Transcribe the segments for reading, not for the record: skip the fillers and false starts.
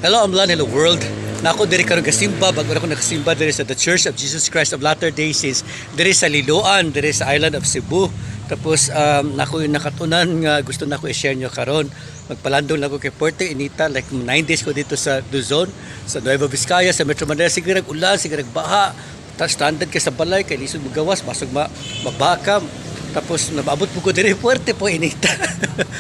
Hello Amlan, hello world. Nako diri karon kasimba, bago ako nakasimba diri sa The Church of Jesus Christ of Latter-day Saints diri sa Liloan, diri sa island of Cebu. Tapos nako yung nakatunan nga gusto nako i-share nyo karon. Magpalandong lang ko kay Puerto Inita, like 9 days ko dito sa Luzon, sa Nueva Vizcaya, sa Metro Manila. Sige ulan, sige baha. Tapos standard ka sa balay, kay lisod mo gawas, basag mabaha ka. Tapos nababot po ko diri Puerto po Inita.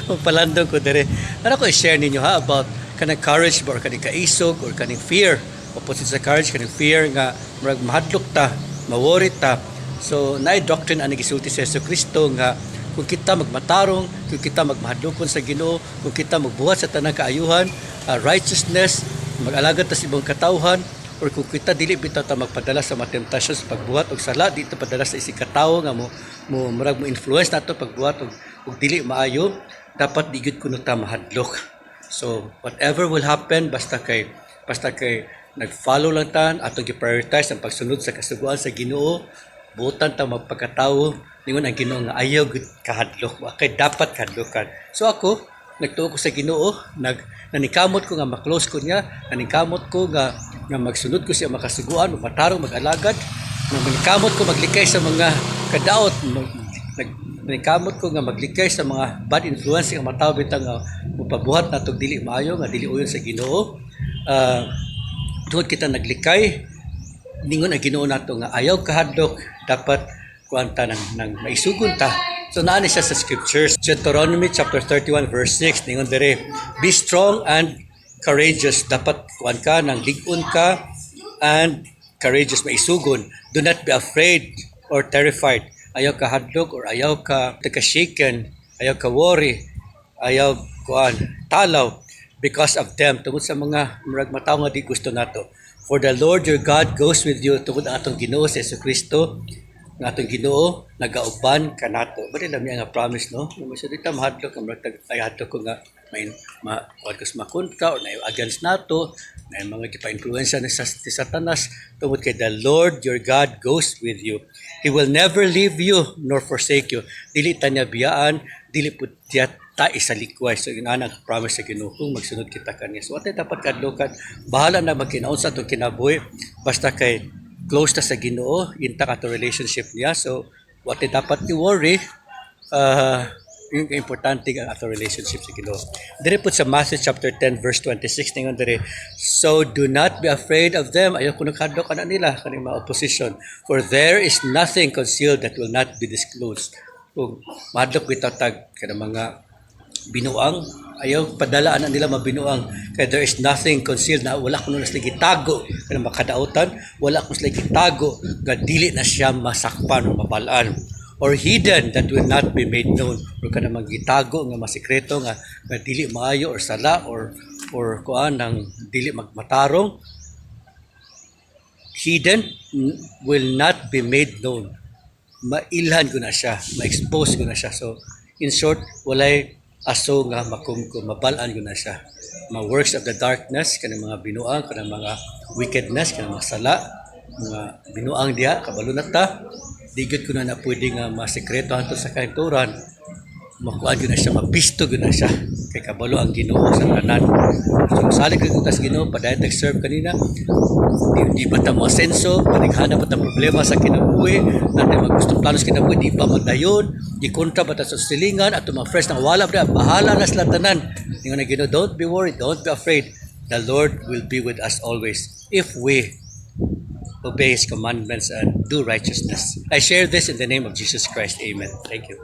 Magpalandong ko diri. Ano ko i-share ninyo ha about kanang courage or kanang kaisog or kanang fear, opposite sa courage kanang fear nga murag mahadlok ta, ma-worry ta. So naay doctrine ani gisulti sa Jesucristo nga kung kita magmatarong, kung kita magmahadlokon sa Ginoo, kung kita magbuhat sa tanang kaayuhan, righteousness, mag-alagad ta sa ibang katawhan, or kung kita dili bitaw ta magpadala sa mga temptasyon sa pagbuhat og sala, dito padala sa isig katawo nga mo murag mo influence nato pagbuhat og dili maayo, dapat digid kuno ta mahadlok. So whatever will happen, basta kay nag-follow lang ta, atong gi-prioritize ang pagsunod sa kasuguan sa Ginoo, butan ta magpakatawo ningon ang Ginoo nga ayaw gud kahadlok, kay dapat kahadlokan. So ako nagtuo ko sa Ginoo, nanikamot ko nga ma-close ko niya, nanikamot ko nga magsunod ko siya makasuguan, matarong mag-alagad, nanikamot ko maglikay sa mga kadaot, nanikamot ko nga maglikay sa mga bad influence nga mataw bitang mapabuhat natong dili maayo nga dili uyon sa Ginoo. Tungod kita naglikay ningon ang Ginoo nato nga ayaw kahadlok, dapat kuanta nang maisugon ta. So naa ni siya sa scriptures. Deuteronomy chapter 31 verse 6 ningon dere, be strong and courageous. Dapat kuan ka nang lig-on ka and courageous, maisugon. Do not be afraid or terrified. Ayaw ka hadlok or ayaw ka shaken, ayaw ka worry, ayaw kuan talaw because of them, tungod sa mga murag mataw nga di gusto nato. For the Lord your God goes with you, tungod ang atong Ginoo sa Jesucristo, ang atong Ginoo nagauban kanato. Bali lang nga promise, no? Maso dita mahadlok ang murag ay hadlok ko nga may pagkas makontra or na against nato, na mga gipa-influensya ni Satanas, tungod kay the Lord your God goes with you. He will never leave you nor forsake you. Dili ta niya biyaan, dili pud tiya ta isalikway. So inana promise sa Ginoo kung magsunod kita kaniya. So atay dapat kadlokan, bahala na magkinaon sa atong kinabuhi, basta kay close ta sa Ginoo, intact ato relationship niya. So what dapat ni worry, yung importante ang ato relationship sa Ginoo. Dire po sa Matthew chapter 10 verse 26 ningon dire, so do not be afraid of them. Ayaw ko nakadlok ana nila kaning mga opposition, for there is nothing concealed that will not be disclosed. Kung madlok bitaw tag kada mga binuang, ayaw padala ana nila mabinuang, kay there is nothing concealed, na wala kuno nas gitago kada makadaotan, wala kuno nas gitago nga dili na siya masakpan o mabalaan, or hidden that will not be made known, or kada magitago nga masikreto nga dili maayo or sala or kuan nang dili magmatarong, hidden will not be made known. Mailhan ko na siya, ma-expose ko na siya. So in short, walay aso nga makumkum, mabalaan ko na siya. Mga works of the darkness, kanang mga binuang, kanang mga wickedness, kanang mga sala, mga binuang diha, kabalo na ta, digit ko na pwede nga masikreto hanto sa kaituran, makuha ko na siya, mabisto ko na siya, kay kabalo ang Ginoo sa tanan. So masalig ko sa Ginoo, padayon nag-serve kanina, di ba ta mo asenso, panighanap pa ta problema sa kinabuhi, natin magustong planos kinabuhi, di pa magdayon, di kontra ba ta sa silingan, at mga fresh na wala ba, bahala na sila tanan. Yung na Ginoo, don't be worried, don't be afraid, the Lord will be with us always, if we obey His commandments and do righteousness. I share this in the name of Jesus Christ. Amen. Thank you.